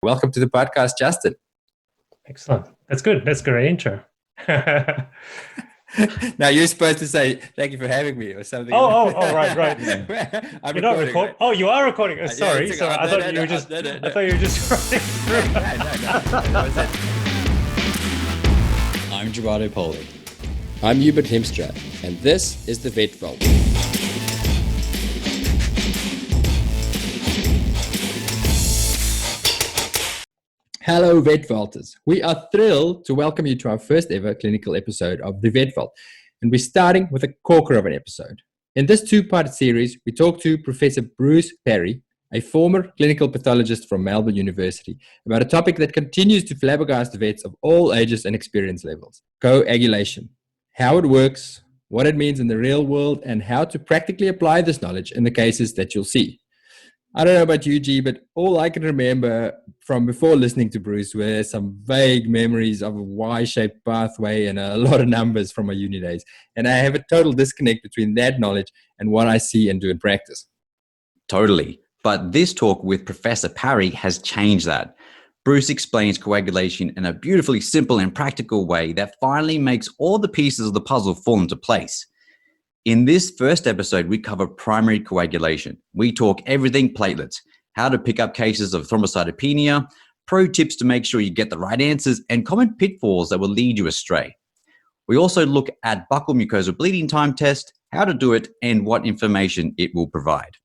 Welcome to the podcast, Justin. Excellent. That's good. That's a great intro. Now you're supposed to say thank you for having me or something. Right. I'm You're not recording. recording. Oh, you are recording. Sorry. Yeah, I thought you were just. I thought you were just running through. No. I'm Gerardo Poli. I'm Hubert Hemstra, and this is the Vetvault. Hello, Vetvaulters. We are thrilled to welcome you to our first ever clinical episode of the Vetvault, and we're starting with a corker of an episode. In this two-part series, we talk to Professor Bruce Parry, a former clinical pathologist from Melbourne University, about a topic that continues to flabbergast vets of all ages and experience levels: coagulation. How it works, what it means in the real world, and how to practically apply this knowledge in the cases that you'll see. I don't know about you, G, but all I can remember from before listening to Bruce were some vague memories of a Y-shaped pathway and a lot of numbers from my uni days. And I have a total disconnect between that knowledge and what I see and do in practice. Totally. But this talk with Professor Parry has changed that. Bruce explains coagulation in a beautifully simple and practical way that finally makes all the pieces of the puzzle fall into place. In this first episode, we cover primary coagulation. We talk everything platelets, how to pick up cases of thrombocytopaenia, pro tips to make sure you get the right answers, and common pitfalls that will lead you astray. We also look at buccal mucosal bleeding time test, how to do it, and what information it will provide.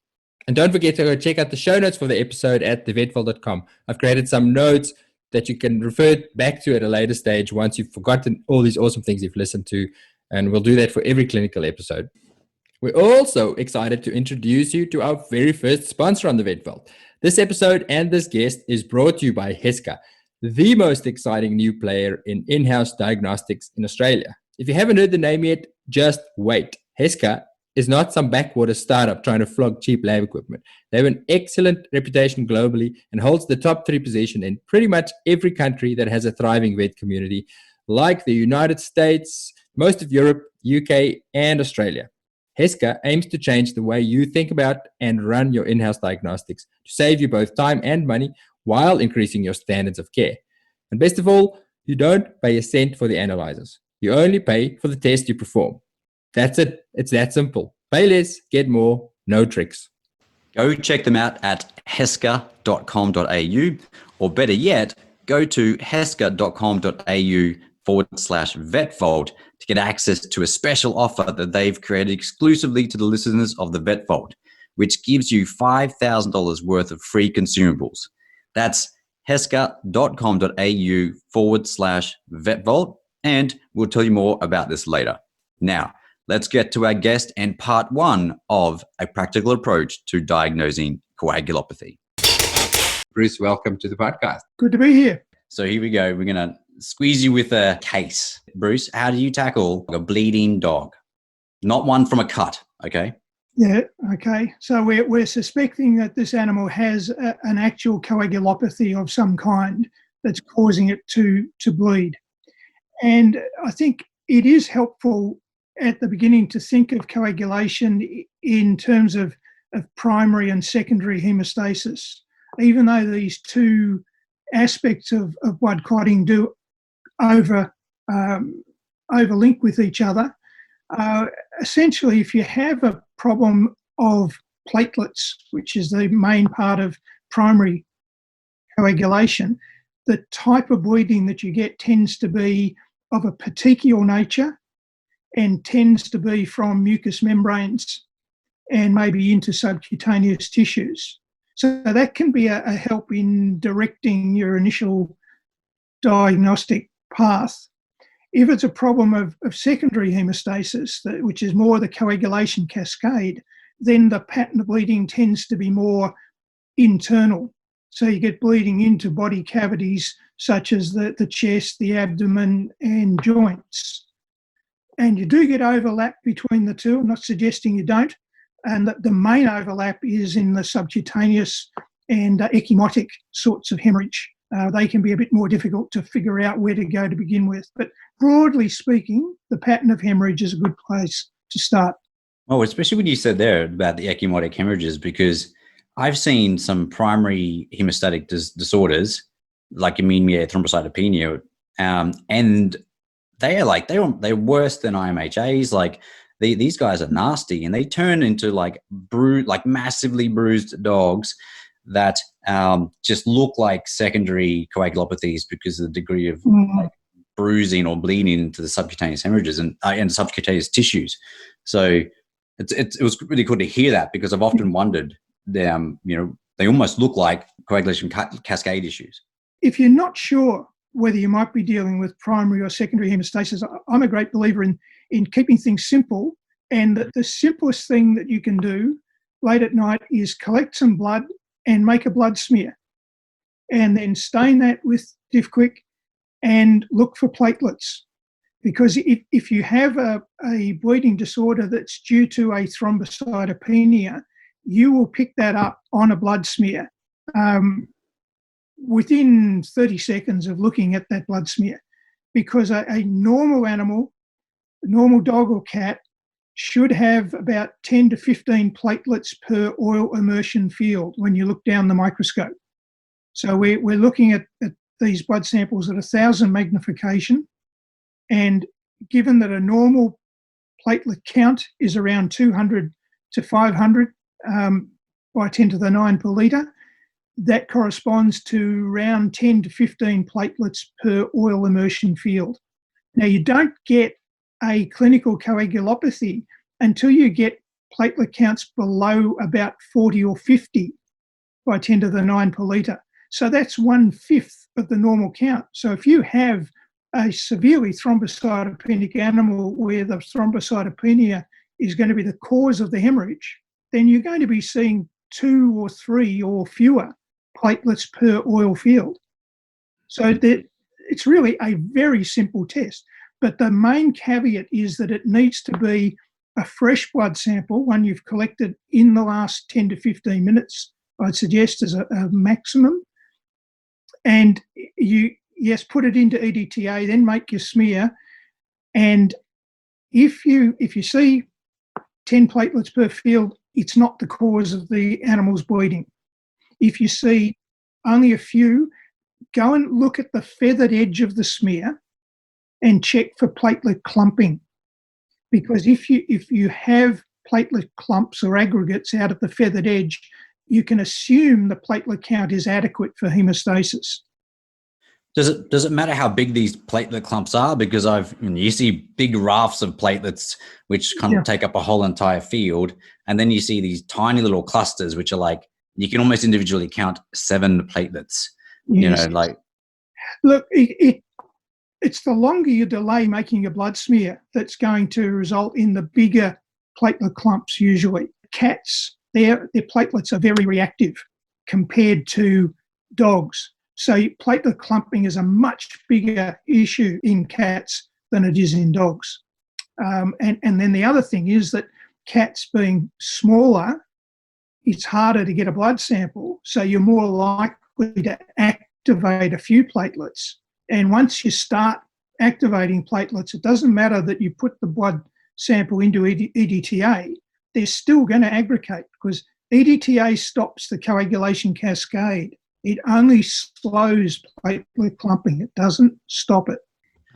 And don't forget to go check out the show notes for the episode at thevetvault.com. I've created some notes that you can refer back to at a later stage once you've forgotten all these awesome things you've listened to. And we'll do that for every clinical episode. We're also excited to introduce you to our very first sponsor on the Vetvault. This episode and this guest is brought to you by Heska, the most exciting new player in in-house diagnostics in Australia. If you haven't heard the name yet, just wait. Heska is not some backwater startup trying to flog cheap lab equipment. They have an excellent reputation globally and holds the top 3 position in pretty much every country that has a thriving vet community, like the United States, most of Europe, UK, and Australia. Heska aims to change the way you think about and run your in-house diagnostics to save you both time and money while increasing your standards of care. And best of all, you don't pay a cent for the analyzers. You only pay for the test you perform. That's it. It's that simple. Pay less, get more, no tricks. Go check them out at heska.com.au, or better yet, go to heska.com.au/vetvault to get access to a special offer that they've created exclusively to the listeners of the Vetvault, which gives you $5,000 worth of free consumables. That's heska.com.au/vetvault, and we'll tell you more about this later. Now, let's get to our guest and part 1 of a practical approach to diagnosing coagulopathy. Bruce, welcome to the podcast. Good to be here. So here we go. We're going to squeeze you with a case. Bruce, how do you tackle a bleeding dog? Not one from a cut, okay? Yeah, okay. So we're suspecting that this animal has an actual coagulopathy of some kind that's causing it to bleed. And I think it is helpful at the beginning to think of coagulation in terms of primary and secondary hemostasis, even though these two aspects of blood clotting do overlink with each other. Essentially, if you have a problem of platelets, which is the main part of primary coagulation, the type of bleeding that you get tends to be of a petechial nature and tends to be from mucous membranes and maybe into subcutaneous tissues. So that can be a help in directing your initial diagnostic path. If it's a problem of secondary hemostasis, which is more the coagulation cascade, then the pattern of bleeding tends to be more internal. So you get bleeding into body cavities such as the chest, the abdomen, and joints. And you do get overlap between the two. I'm not suggesting you don't. And that the main overlap is in the subcutaneous and ecchymotic sorts of hemorrhage. They can be a bit more difficult to figure out where to go to begin with. But broadly speaking, the pattern of hemorrhage is a good place to start. Oh, especially when you said there about the ecchymotic hemorrhages, because I've seen some primary hemostatic disorders like anemia, thrombocytopenia, and they're worse than IMHAs. Like these guys are nasty, and they turn into like massively bruised dogs that just look like secondary coagulopathies because of the degree of like bruising or bleeding into the subcutaneous hemorrhages and subcutaneous tissues. So it was really cool to hear that, because I've often wondered, they almost look like coagulation cascade issues. If you're not sure whether you might be dealing with primary or secondary hemostasis, I'm a great believer in keeping things simple, and that the simplest thing that you can do late at night is collect some blood and make a blood smear, and then stain that with Diff-Quick and look for platelets. Because if you have a bleeding disorder that's due to a thrombocytopenia, you will pick that up on a blood smear within 30 seconds of looking at that blood smear. Because a normal animal, a normal dog or cat, should have about 10 to 15 platelets per oil immersion field when you look down the microscope. So we're looking at these blood samples at 1,000 magnification, and given that a normal platelet count is around 200 to 500 by 10 to the 9 per litre, that corresponds to around 10 to 15 platelets per oil immersion field. Now, you don't get a clinical coagulopathy until you get platelet counts below about 40 or 50 by 10 to the 9 per litre. So that's 1/5 of the normal count. So if you have a severely thrombocytopenic animal where the thrombocytopenia is going to be the cause of the hemorrhage, then you're going to be seeing 2 or 3 or fewer platelets per oil field. So it's really a very simple test. But the main caveat is that it needs to be a fresh blood sample, one you've collected in the last 10 to 15 minutes, I'd suggest, as a maximum. And put it into EDTA, then make your smear. And if you see 10 platelets per field, it's not the cause of the animal's bleeding. If you see only a few, go and look at the feathered edge of the smear and check for platelet clumping. Because if you have platelet clumps or aggregates out at the feathered edge, you can assume the platelet count is adequate for hemostasis. Does it matter how big these platelet clumps are? Because you see big rafts of platelets which kind of take up a whole entire field, and then you see these tiny little clusters which are like, you can almost individually count 7 platelets. Yes. Look, it's the longer you delay making a blood smear that's going to result in the bigger platelet clumps usually. Cats, their platelets are very reactive compared to dogs. So platelet clumping is a much bigger issue in cats than it is in dogs. And then the other thing is that cats being smaller, it's harder to get a blood sample, so you're more likely to activate a few platelets. And once you start activating platelets, it doesn't matter that you put the blood sample into EDTA, they're still going to aggregate, because EDTA stops the coagulation cascade. It only slows platelet clumping. It doesn't stop it.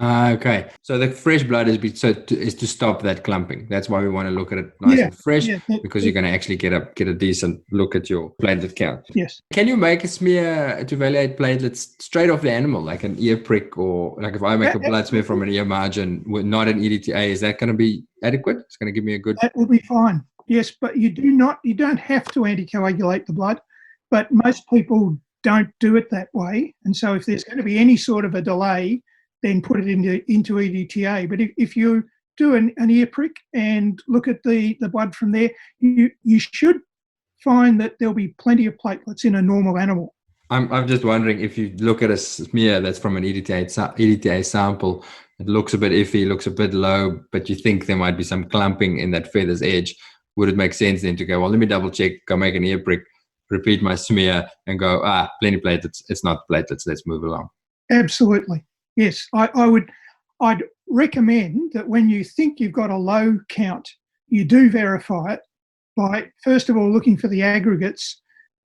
Okay. So the fresh blood is to stop that clumping. That's why we want to look at it nice and fresh, because you're going to actually get a decent look at your platelet count. Yes. Can you make a smear to evaluate platelets straight off the animal, like an ear prick, or like if I make a blood smear from an ear margin with not an EDTA, is that going to be adequate? It's going to give me a good... That will be fine. Yes, but you don't have to anticoagulate the blood, but most people don't do it that way. And so if there's going to be any sort of a delay, then put it into EDTA. But if you do an ear prick and look at the blood from there, you should find that there'll be plenty of platelets in a normal animal. I'm just wondering, if you look at a smear that's from an EDTA sample, it looks a bit iffy, looks a bit low, but you think there might be some clumping in that feather's edge. Would it make sense then to go, well, let me double check, go make an ear prick, repeat my smear and go, plenty platelets, it's not platelets, let's move along? Absolutely. Yes, I'd recommend that when you think you've got a low count, you do verify it by, first of all, looking for the aggregates,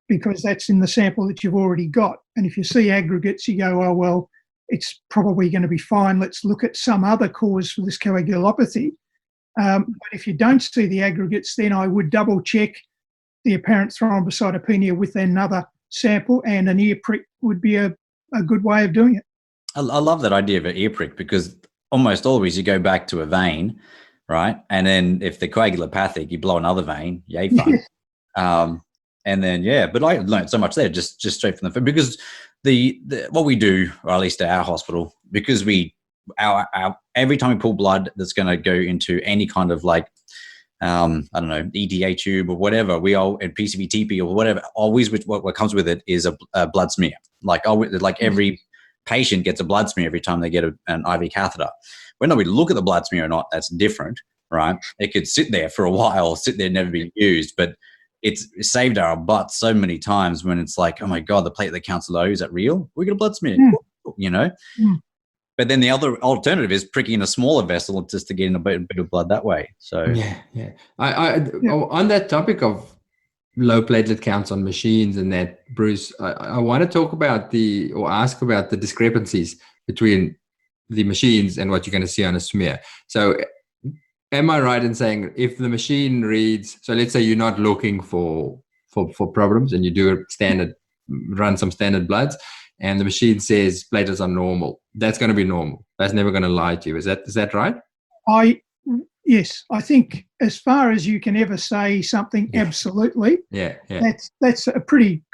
because that's in the sample that you've already got. And if you see aggregates, you go, oh, well, it's probably going to be fine. Let's look at some other cause for this coagulopathy. But if you don't see the aggregates, then I would double check the apparent thrombocytopenia with another sample, and an ear prick would be a good way of doing it. I love that idea of an ear prick, because almost always you go back to a vein, right? And then if they're coagulopathic, you blow another vein, yay fun. And then, but I learned so much there, just straight from the, because the what we do, or at least at our hospital, because our every time we pull blood that's going to go into any kind of like, I don't know, EDA tube or whatever, we all, and PCV-TP or whatever, always what comes with it is a blood smear. Like every patient gets a blood smear every time they get an IV catheter. Whether we look at the blood smear or not, that's different, right? It could sit there for a while, sit there, never be used, but it's saved our butts so many times when it's like, oh my God, the platelet count's low. Is that real? We got a blood smear, you know? But then the other alternative is pricking a smaller vessel just to get in a bit of blood that way. So On that topic of low platelet counts on machines and that, Bruce, I want to talk about ask about the discrepancies between the machines and what you're going to see on a smear. So am I right in saying if the machine reads, so let's say you're not looking for problems and you do run some standard bloods, and the machine says platelets are normal, that's going to be normal. That's never going to lie to you. Is that right? Yes, I think as far as you can ever say something absolutely, that's a pretty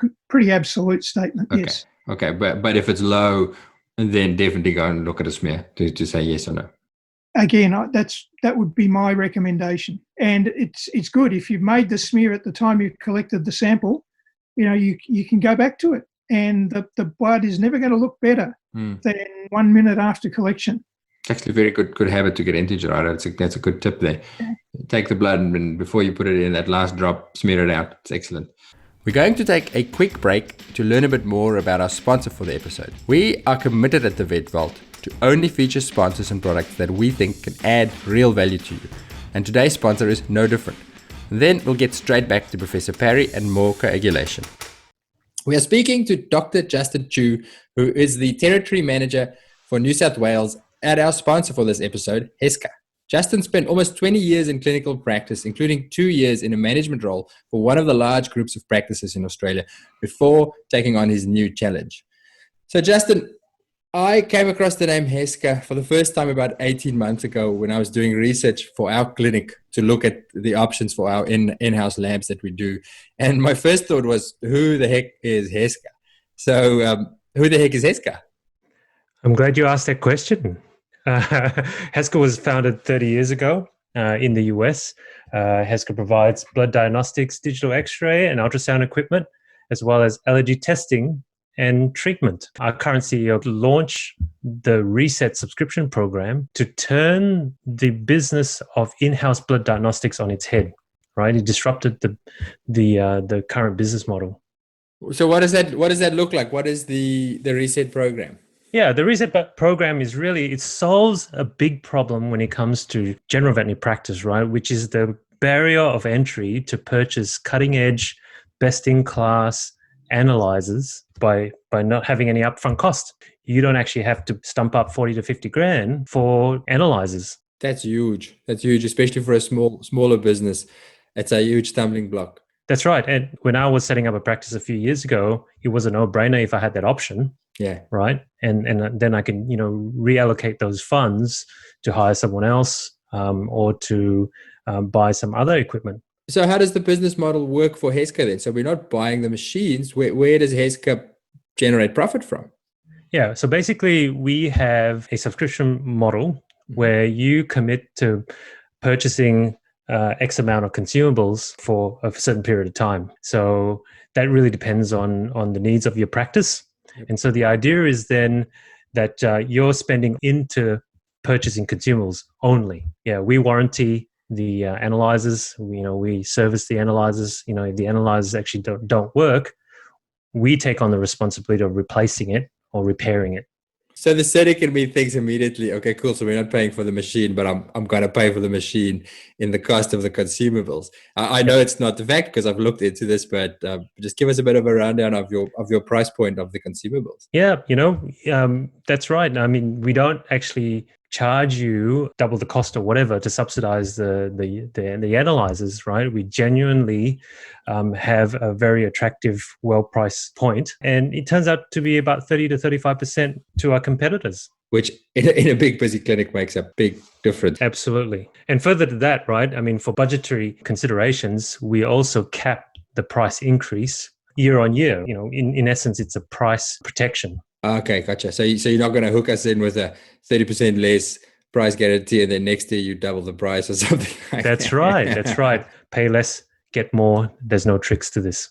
absolute statement. Okay. Yes. Okay, but if it's low, then definitely go and look at a smear to say yes or no. Again, that would be my recommendation. And it's good if you've made the smear at the time you collected the sample, you can go back to it, and the blood is never going to look better than 1 minute after collection. It's actually a very good habit to get into, Gerardo. That's a good tip there. Yeah. Take the blood, and before you put it in, that last drop, smear it out. It's excellent. We're going to take a quick break to learn a bit more about our sponsor for the episode. We are committed at the vetvault to only feature sponsors and products that we think can add real value to you. And today's sponsor is no different. Then we'll get straight back to Professor Parry and more coagulation. We are speaking to Dr. Justin Chu, who is the Territory Manager for New South Wales at our sponsor for this episode, HESCA. Justin spent almost 20 years in clinical practice, including 2 years in a management role for one of the large groups of practices in Australia before taking on his new challenge. So Justin, I came across the name HESCA for the first time about 18 months ago when I was doing research for our clinic to look at the options for our in-house labs that we do. And my first thought was, who the heck is HESCA? So who the heck is HESCA? I'm glad you asked that question. HESCA was founded 30 years ago in the US. HESCA provides blood diagnostics, digital x-ray and ultrasound equipment, as well as allergy testing and treatment. Our current CEO launched the Reset subscription program to turn the business of in-house blood diagnostics on its head, right? It disrupted the current business model. So what does that look like? What is the Reset program? Yeah, the Reset program is it solves a big problem when it comes to general veterinary practice, right? Which is the barrier of entry to purchase cutting-edge, best-in-class analyzers by not having any upfront cost. You don't actually have to stump up 40 to 50 grand for analyzers. That's huge. That's huge, especially for a smaller business. It's a huge stumbling block. That's right. And when I was setting up a practice a few years ago, it was a no-brainer if I had that option. Yeah. Right. And then I can, reallocate those funds to hire someone else or to buy some other equipment. So how does the business model work for HESCA then? So we're not buying the machines. Where does HESCA generate profit from? Yeah. So basically we have a subscription model where you commit to purchasing X amount of consumables for a certain period of time. So that really depends on the needs of your practice. And so the idea is then that you're spending into purchasing consumables only. Yeah, we warranty the analyzers. We service the analyzers. If the analyzers actually don't work, we take on the responsibility of replacing it or repairing it. So the cynic in me thinks immediately, okay, cool. So we're not paying for the machine, but I'm going to pay for the machine in the cost of the consumables. I know it's not the fact because I've looked into this, but just give us a bit of a rundown of your price point of the consumables. Yeah, that's right. I mean, we don't actually charge you double the cost or whatever to subsidize the analyzers, right? We genuinely have a very attractive, well-priced point, and it turns out to be about 30 to 35% to our competitors. Which in a big busy clinic makes a big difference. Absolutely. And further to that, right? I mean, for budgetary considerations, we also cap the price increase year on year. In essence, it's a price protection. Okay, gotcha. So you're not going to hook us in with a 30% less price guarantee and then next year you double the price or something like That's that. right. That's right. Pay less, get more. There's no tricks to this.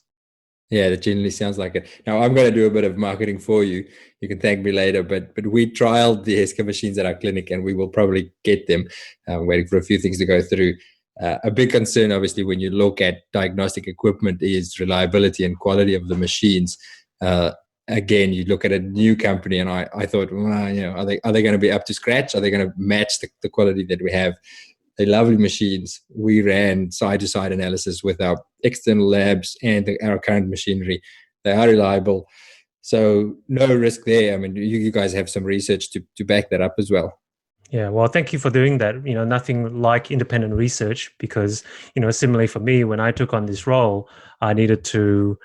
Yeah, that generally sounds like it. Now, I'm going to do a bit of marketing for you. You can thank me later, but we trialed the Heska machines at our clinic and we will probably get them. I'm waiting for a few things to go through. A big concern, obviously, when you look at diagnostic equipment is reliability and quality of the machines. Again, you look at a new company and I thought, well, are they going to be up to scratch? Are they going to match the quality that we have? They're lovely machines. We ran side-to-side analysis with our external labs and our current machinery. They are reliable. So no risk there. I mean, you guys have some research to back that up as well. Yeah, well, thank you for doing that. Nothing like independent research because, similarly for me, when I took on this role, I needed to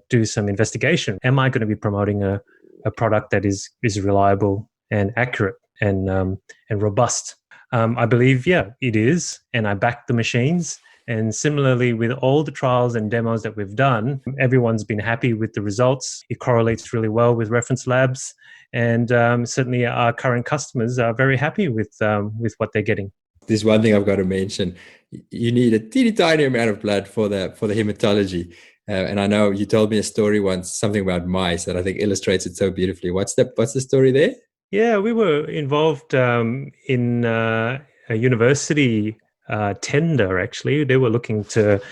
do some investigation. Am I going to be promoting a product that is reliable and accurate and robust? I believe, it is. And I backed the machines. And similarly, with all the trials and demos that we've done, everyone's been happy with the results. It correlates really well with reference labs. And certainly our current customers are very happy with what they're getting. There's one thing I've got to mention. You need a teeny tiny amount of blood for the hematology. And I know you told me a story once, something about mice that I think illustrates it so beautifully. What's the story there? Yeah, we were involved in a university tender, actually. They were looking to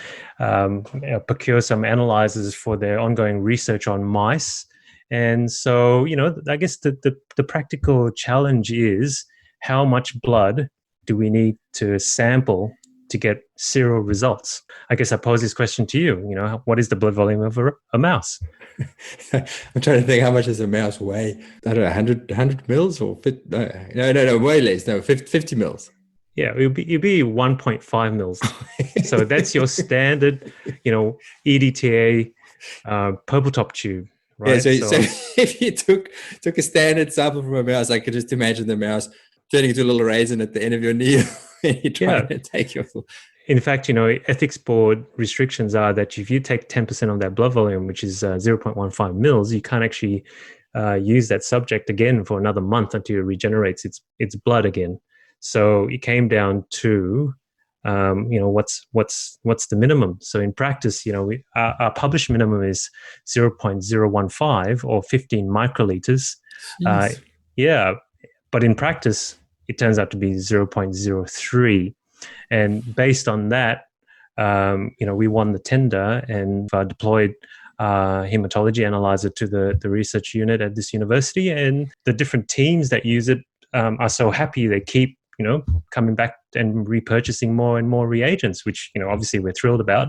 procure some analyzers for their ongoing research on mice. And so, I guess the practical challenge is how much blood do we need to sample to get serial results? I guess I pose this question to you. What is the blood volume of a mouse? I'm trying to think, how much does a mouse weigh? I don't know, 100 mils or no, way less. No, 50 mils. Yeah, it'd be 1.5 mils. So that's your standard, EDTA purple top tube. Right? Yeah, so if you took a standard sample from a mouse, I could just imagine the mouse turning into a little raisin at the end of your needle and you're trying to take your full. In fact, ethics board restrictions are that if you take 10% of that blood volume, which is 0.15 mils, you can't actually use that subject again for another month until it regenerates its blood again. So it came down to, what's the minimum? So in practice, our published minimum is 0.015 or 15 microliters. But in practice, it turns out to be 0.03. And based on that, we won the tender and deployed hematology analyzer to the research unit at this university. And the different teams that use it are so happy they keep, coming back and repurchasing more and more reagents, which, obviously we're thrilled about.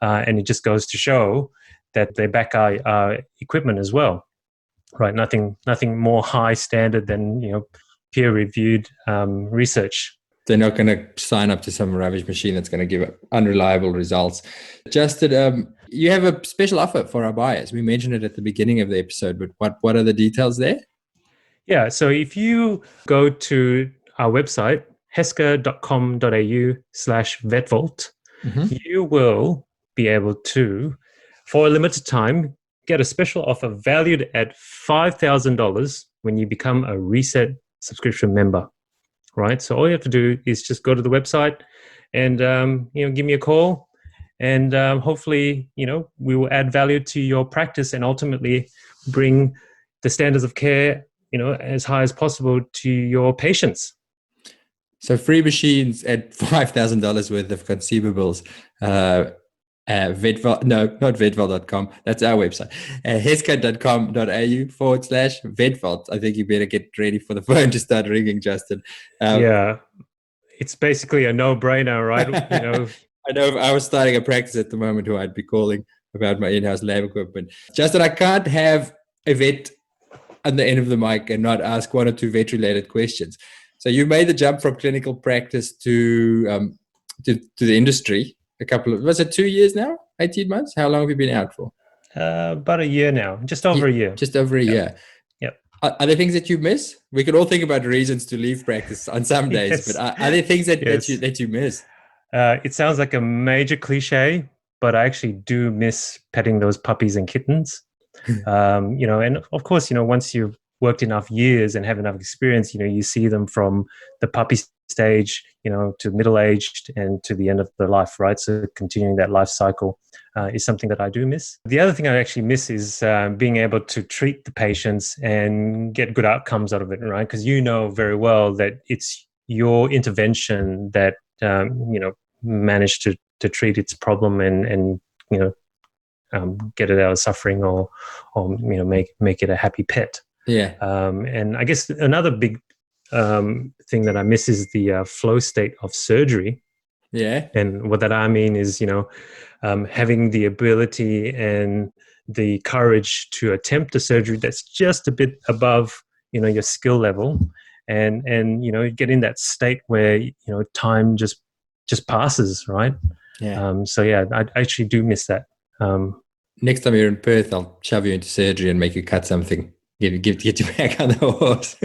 And it just goes to show that they back our equipment as well, right? Nothing more high standard than, peer-reviewed research. They're not going to sign up to some rubbish machine that's going to give unreliable results. Justin, you have a special offer for our buyers. We mentioned it at the beginning of the episode, but what are the details there? Yeah, so if you go to our website, heska.com.au/vetvault, you will be able to, for a limited time, get a special offer valued at $5,000 when you become a Reset subscription member. Right, so all you have to do is just go to the website and give me a call, and hopefully we will add value to your practice and ultimately bring the standards of care as high as possible to your patients. So free machines at $5,000 worth of consumables. Vetvault, no, not vetvault.com. That's our website. Hesco.com.au/vetvault. I think you better get ready for the phone to start ringing, Justin. Yeah, it's basically a no-brainer, right? You know, I know if I was starting a practice at the moment who I'd be calling about my in-house lab equipment. Justin, I can't have a vet on the end of the mic and not ask one or two vet-related questions. So you made the jump from clinical practice to the industry. Was it 2 years now? 18 months? How long have you been out for? about a year now, just over a year. Just over a year. Yep. Are there things that you miss? We could all think about reasons to leave practice on some days, Yes. but are there things that Yes. that you miss? It sounds like a major cliche, but I actually do miss petting those puppies and kittens. You know, and of course, you know, once you've worked enough years and have enough experience, you know, you see them from the puppy stage, you know, to middle-aged and to the end of their life, right? So continuing that life cycle is something that I do miss. The other thing I actually miss is being able to treat the patients and get good outcomes out of it, right? Because you know very well that it's your intervention that, you know, managed to treat its problem and you know, get it out of suffering or you know, make it a happy pet. Yeah. And I guess another big thing that I miss is the flow state of surgery. Yeah. And what that I mean is, you know, having the ability and the courage to attempt a surgery that's just a bit above, you know, your skill level, and you know, get in that state where, you know, time just passes, right? Yeah. So yeah, I actually do miss that. Next time you're in Perth, I'll shove you into surgery and make you cut something. Get you back on the horse.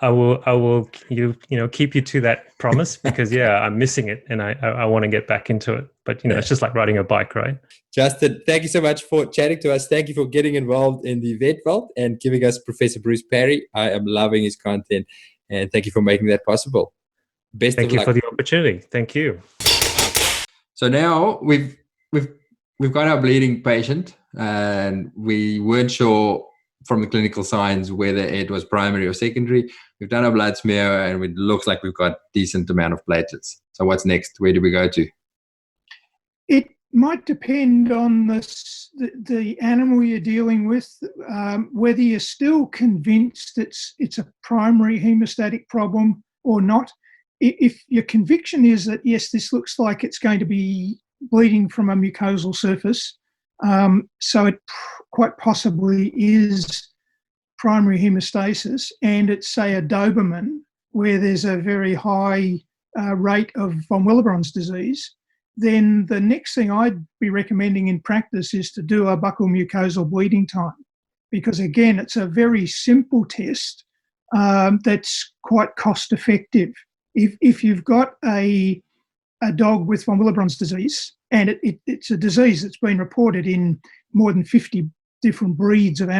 I will you know, keep you to that promise, because yeah, I'm missing it and I want to get back into it. But you know, It's just like riding a bike, right? Justin, thank you so much for chatting to us. Thank you for getting involved in the VetVault and giving us Professor Bruce Parry. I am loving his content, and thank you for making that possible. Best Thank of you luck. for the opportunity. Thank you. So now we've got our bleeding patient, and we weren't sure from the clinical signs whether it was primary or secondary. We've done a blood smear, and it looks like we've got decent amount of platelets. So what's next? Where do we go to? It might depend on the animal you're dealing with, whether you're still convinced it's a primary hemostatic problem or not. If your conviction is that, yes, this looks like it's going to be bleeding from a mucosal surface, so it quite possibly is primary hemostasis, and it's, say, a Doberman where there's a very high rate of von Willebrand's disease, then the next thing I'd be recommending in practice is to do a buccal mucosal bleeding time, because, again, it's a very simple test that's quite cost effective. If you've got a dog with von Willebrand's disease, and it's a disease that's been reported in more than 50 different breeds of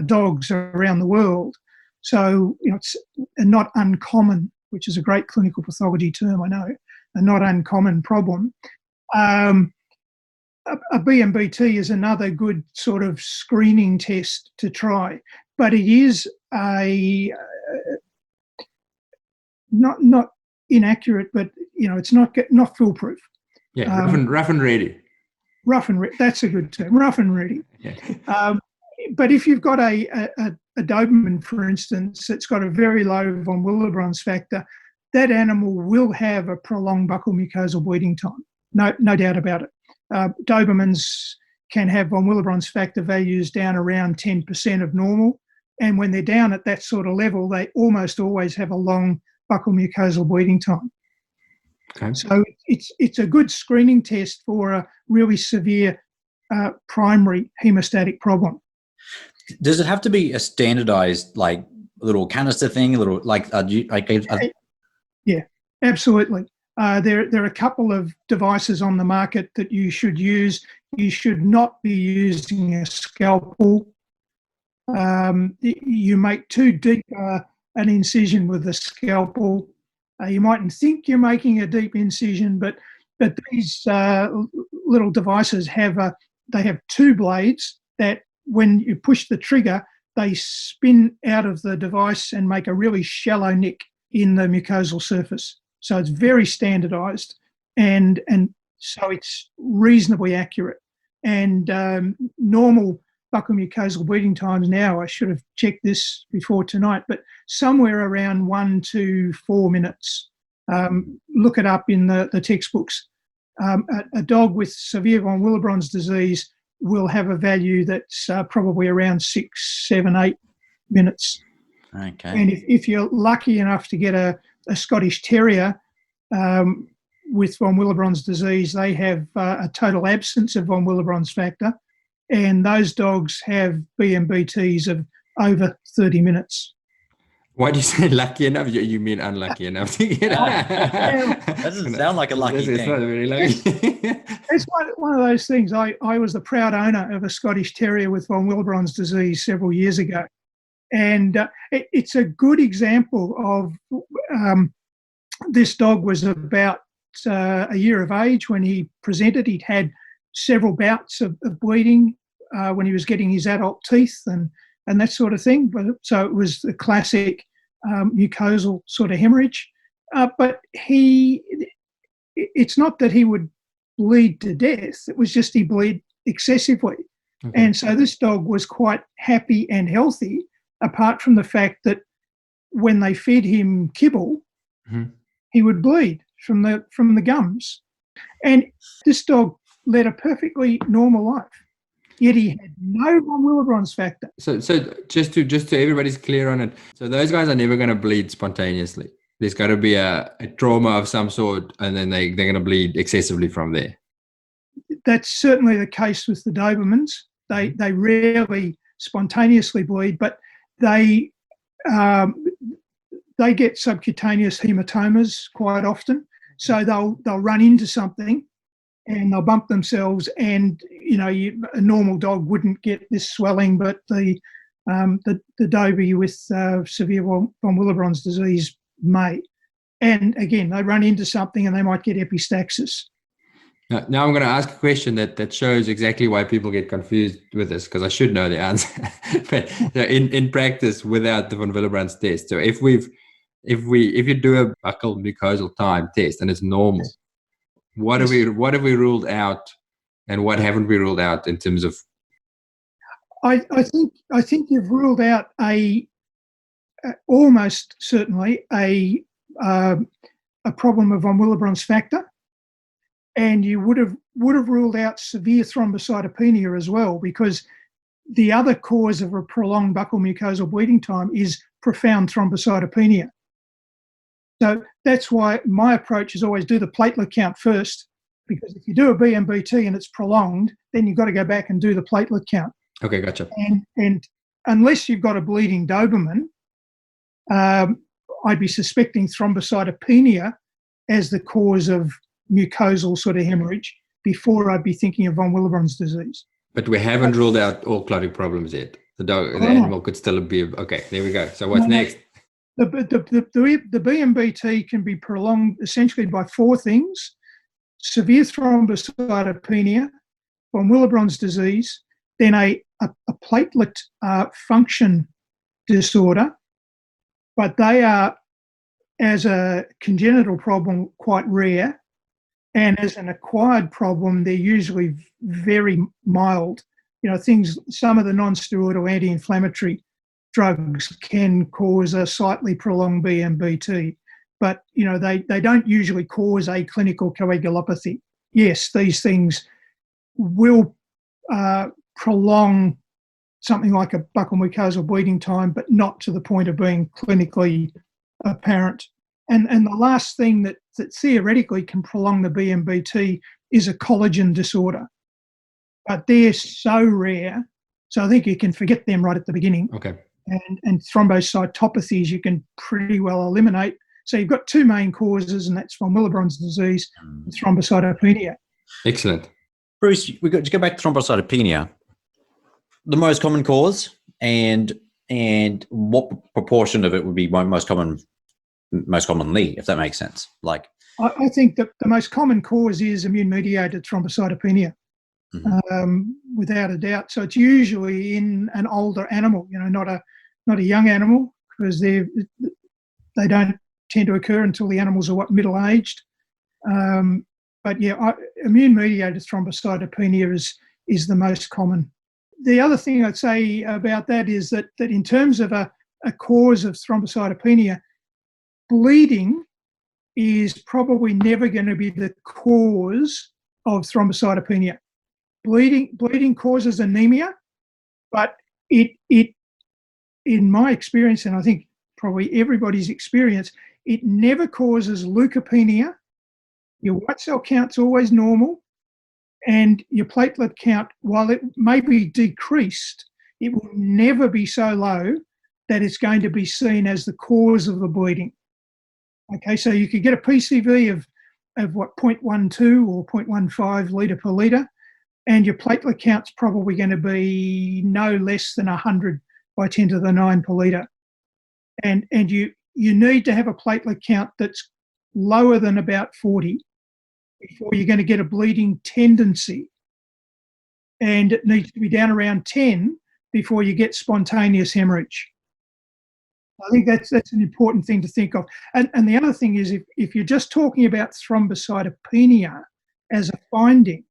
dogs around the world, so you know, it's not uncommon, which is a great clinical pathology term, I know, a not uncommon problem. A BMBT is another good sort of screening test to try, but it is not inaccurate, but you know, it's not foolproof. Yeah, rough and ready. Rough and ready. That's a good term. Rough and ready. Yeah. But if you've got a Doberman, for instance, that's got a very low von Willebrand's factor, that animal will have a prolonged buccal mucosal bleeding time. No doubt about it. Dobermans can have von Willebrand's factor values down around 10% of normal, and when they're down at that sort of level, they almost always have a long buccal mucosal bleeding time. Okay. So it's a good screening test for a really severe primary hemostatic problem. Does it have to be a standardized, like, little canister thing, a little Yeah, absolutely. There are a couple of devices on the market that you should use. You should not be using a scalpel. You make too deep an incision with a scalpel. You mightn't think you're making a deep incision, but these little devices have two blades that, when you push the trigger, they spin out of the device and make a really shallow nick in the mucosal surface. So it's very standardized, and so it's reasonably accurate. And normal buccal mucosal bleeding times now, I should have checked this before tonight, but somewhere around 1 to 4 minutes. Look it up in the textbooks. A dog with severe von Willebrand's disease will have a value that's probably around 6, 7, 8 minutes. Okay. And if you're lucky enough to get a Scottish Terrier with von Willebrand's disease, they have a total absence of von Willebrand's factor, and those dogs have BMBTs of over 30 minutes. Why do you say lucky enough? You mean unlucky enough to get That doesn't sound like a lucky thing. It's not very lucky. It's one of those things. I was the proud owner of a Scottish Terrier with von Willebrand's disease several years ago. And it's a good example of this dog was about a year of age when he presented. He'd had several bouts of bleeding when he was getting his adult teeth and that sort of thing. So it was the classic mucosal sort of hemorrhage. But it's not that he would bleed to death. It was just he bled excessively. Okay. And so this dog was quite happy and healthy, apart from the fact that when they fed him kibble, he would bleed from the gums. And this dog led a perfectly normal life. Yet he had no von Willebrand's factor. So just to everybody's clear on it. So those guys are never going to bleed spontaneously. There's got to be a trauma of some sort, and then they're going to bleed excessively from there. That's certainly the case with the Dobermans. They rarely spontaneously bleed, but they get subcutaneous hematomas quite often. So they'll run into something and they'll bump themselves, and a normal dog wouldn't get this swelling, but the Dobie with severe von Willebrand's disease may. And again, they run into something and they might get epistaxis. Now I'm going to ask a question that shows exactly why people get confused with this, because I should know the answer. But in practice, without the von Willebrand's test, so if you do a buccal mucosal time test and it's normal, what have we ruled out, and what haven't we ruled out in terms of? I think you've ruled out almost certainly a problem of von Willebrand's factor, and you would have ruled out severe thrombocytopenia as well, because the other cause of a prolonged buccal mucosal bleeding time is profound thrombocytopenia. So that's why my approach is always do the platelet count first, because if you do a BMBT and it's prolonged, then you've got to go back and do the platelet count. Okay, gotcha. And unless you've got a bleeding Doberman, I'd be suspecting thrombocytopenia as the cause of mucosal sort of hemorrhage before I'd be thinking of von Willebrand's disease. But we haven't ruled out all clotting problems yet. The animal could still be okay. There we go. So what's next? The BMBT can be prolonged essentially by 4 things: severe thrombocytopenia, von Willebrand's disease, then a platelet function disorder, but they are, as a congenital problem, quite rare, and as an acquired problem, they're usually very mild. Some of the non-steroidal anti-inflammatory drugs can cause a slightly prolonged BMBT, but they don't usually cause a clinical coagulopathy. Yes, these things will prolong something like a buccal mucosal bleeding time, but not to the point of being clinically apparent. And the last thing that theoretically can prolong the BMBT is a collagen disorder, but they're so rare, so I think you can forget them right at the beginning. Okay. And thrombocytopathies you can pretty well eliminate. So you've got 2 main causes, and that's von Willebrand's disease and thrombocytopenia. Excellent. Bruce, we got to go back to thrombocytopenia. The most common cause, and what proportion of it would be most commonly, if that makes sense. Like, I think that the most common cause is immune-mediated thrombocytopenia. Without a doubt. So it's usually in an older animal, not a young animal, because they don't tend to occur until the animals are middle-aged. But yeah, immune-mediated thrombocytopenia is the most common. The other thing I'd say about that is that in terms of a cause of thrombocytopenia, bleeding is probably never going to be the cause of thrombocytopenia. Bleeding causes anemia, but it in my experience, and I think probably everybody's experience, it never causes leukopenia. Your white cell count's always normal, and your platelet count, while it may be decreased, it will never be so low that it's going to be seen as the cause of the bleeding. Okay, so you could get a PCV of what, 0.12 or 0.15 litre per litre, and your platelet count's probably going to be no less than 100 by 10 to the 9 per litre. And you need to have a platelet count that's lower than about 40 before you're going to get a bleeding tendency. And it needs to be down around 10 before you get spontaneous hemorrhage. I think that's an important thing to think of. And the other thing is, if you're just talking about thrombocytopenia as a finding,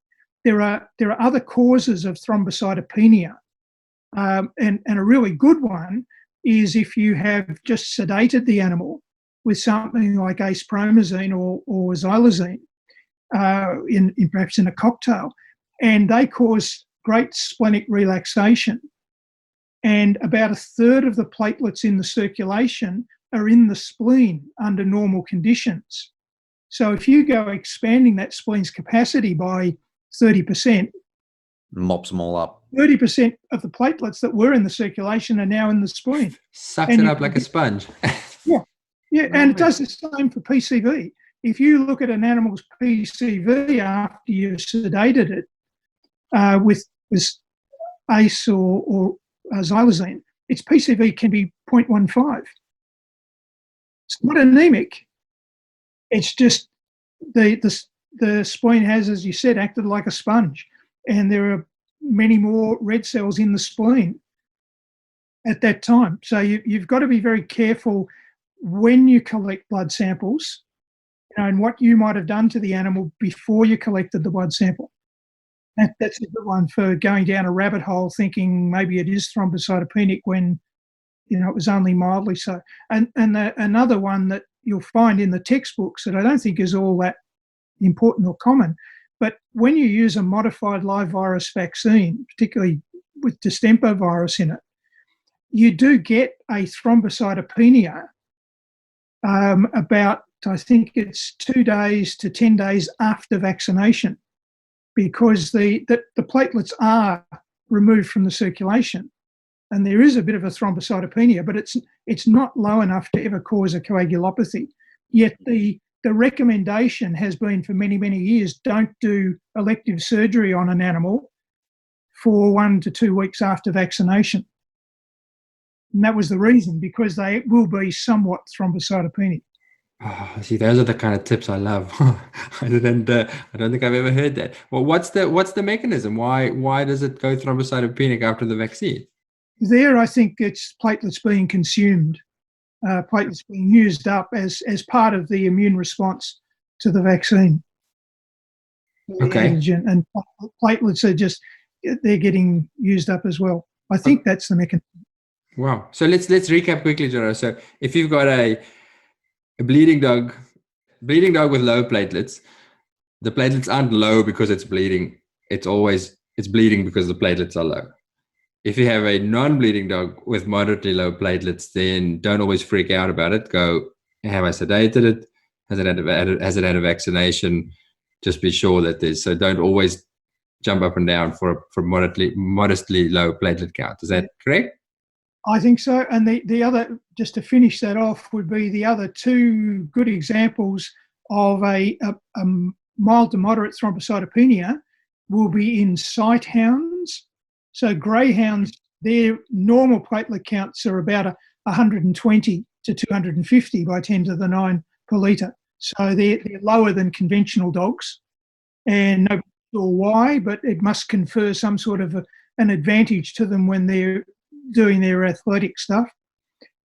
there are other causes of thrombocytopenia. And a really good one is if you have just sedated the animal with something like acepromazine or xylazine, perhaps in a cocktail, and they cause great splenic relaxation. And about a third of the platelets in the circulation are in the spleen under normal conditions. So if you go expanding that spleen's capacity by 30%, mops them all up. 30% of the platelets that were in the circulation are now in the spleen. Sucks it up like a sponge. Yeah, and it does the same for PCV. If you look at an animal's PCV after you've sedated it with ACE or xylazine, its PCV can be 0.15. It's not anemic. It's just the spleen has, as you said, acted like a sponge, and there are many more red cells in the spleen at that time. So you've got to be very careful when you collect blood samples, and what you might have done to the animal before you collected the blood sample. That's a good one for going down a rabbit hole thinking maybe it is thrombocytopenic when it was only mildly so. And another one that you'll find in the textbooks that I don't think is all that important or common, but when you use a modified live virus vaccine, particularly with distemper virus in it, you do get a thrombocytopenia about, I think it's 2 days to 10 days after vaccination, because the platelets are removed from the circulation, and there is a bit of a thrombocytopenia, but it's not low enough to ever cause a coagulopathy. Yet the recommendation has been for many, many years, don't do elective surgery on an animal for 1 to 2 weeks after vaccination. And that was the reason, because they will be somewhat thrombocytopenic. Oh, see, those are the kind of tips I love. I don't think I've ever heard that. Well, what's the mechanism? Why does it go thrombocytopenic after the vaccine? There, I think it's platelets being consumed, platelets being used up as part of the immune response to the vaccine. Okay. Antigen, and platelets are they're getting used up as well. I think that's the mechanism. Wow. So let's recap quickly, Jono. So if you've got a bleeding dog with low platelets, the platelets aren't low because it's bleeding. It's bleeding because the platelets are low. If you have a non-bleeding dog with moderately low platelets, then don't always freak out about it. Go, have I sedated it? Has it had a vaccination? Just be sure that so don't always jump up and down for modestly low platelet count. Is that correct? I think so. And the other, just to finish that off, would be the other two good examples of a mild to moderate thrombocytopenia will be in sight hounds. So greyhounds, their normal platelet counts are about 120 to 250 by 10 to the 9 per litre. So they're lower than conventional dogs, and nobody's sure why, but it must confer some sort of an advantage to them when they're doing their athletic stuff.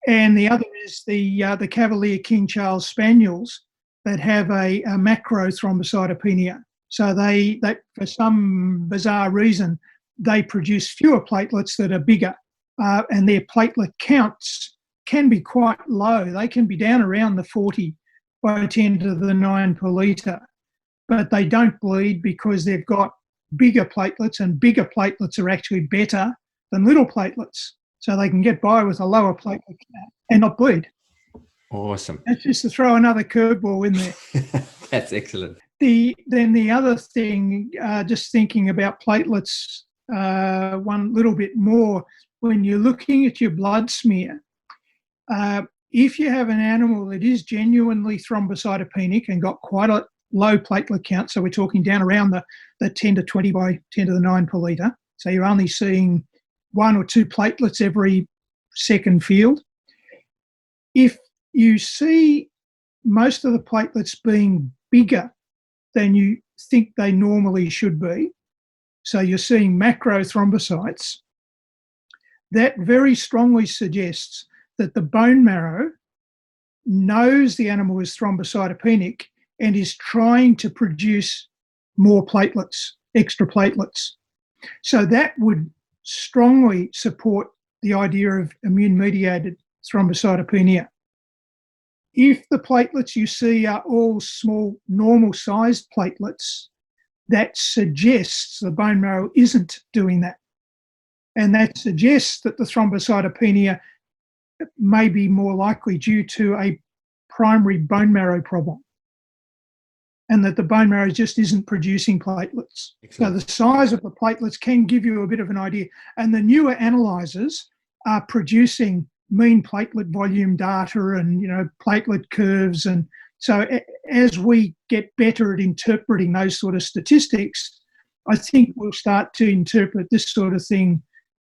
And the other is the Cavalier King Charles Spaniels, that have a macro thrombocytopenia. So they, for some bizarre reason, they produce fewer platelets that are bigger, and their platelet counts can be quite low. They can be down around the 40 by 10 to the 9 per litre, but they don't bleed because they've got bigger platelets, and bigger platelets are actually better than little platelets. So they can get by with a lower platelet count and not bleed. Awesome. That's just to throw another curveball in there. That's excellent. Then the other thing, just thinking about platelets one little bit more, when you're looking at your blood smear, if you have an animal that is genuinely thrombocytopenic and got quite a low platelet count, so we're talking down around the 10 to 20 by 10 to the 9 per litre, so you're only seeing 1 or 2 platelets every second field. If you see most of the platelets being bigger than you think they normally should be, so you're seeing macro thrombocytes, that very strongly suggests that the bone marrow knows the animal is thrombocytopenic and is trying to produce more platelets, extra platelets. So that would strongly support the idea of immune-mediated thrombocytopenia. If the platelets you see are all small, normal-sized platelets, that suggests the bone marrow isn't doing that. And that suggests that the thrombocytopenia may be more likely due to a primary bone marrow problem, and that the bone marrow just isn't producing platelets. Excellent. So the size of the platelets can give you a bit of an idea. And the newer analyzers are producing mean platelet volume data and, platelet curves. And so as we get better at interpreting those sort of statistics, I think we'll start to interpret this sort of thing,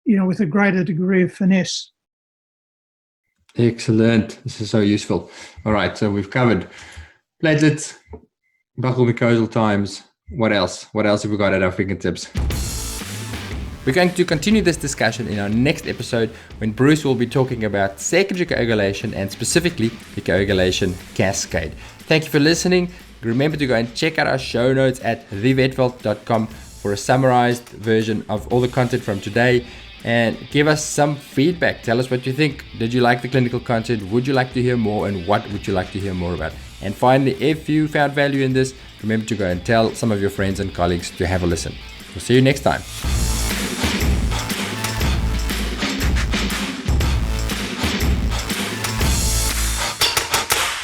with a greater degree of finesse. Excellent. This is so useful. All right. So we've covered platelets, buccal mucosal times. What else? What else have we got at our fingertips? We're going to continue this discussion in our next episode, when Bruce will be talking about secondary coagulation and specifically the coagulation cascade. Thank you for listening. Remember to go and check out our show notes at vetvault.com for a summarized version of all the content from today, and give us some feedback. Tell us what you think. Did you like the clinical content? Would you like to hear more? And what would you like to hear more about? And finally, if you found value in this, remember to go and tell some of your friends and colleagues to have a listen. We'll see you next time.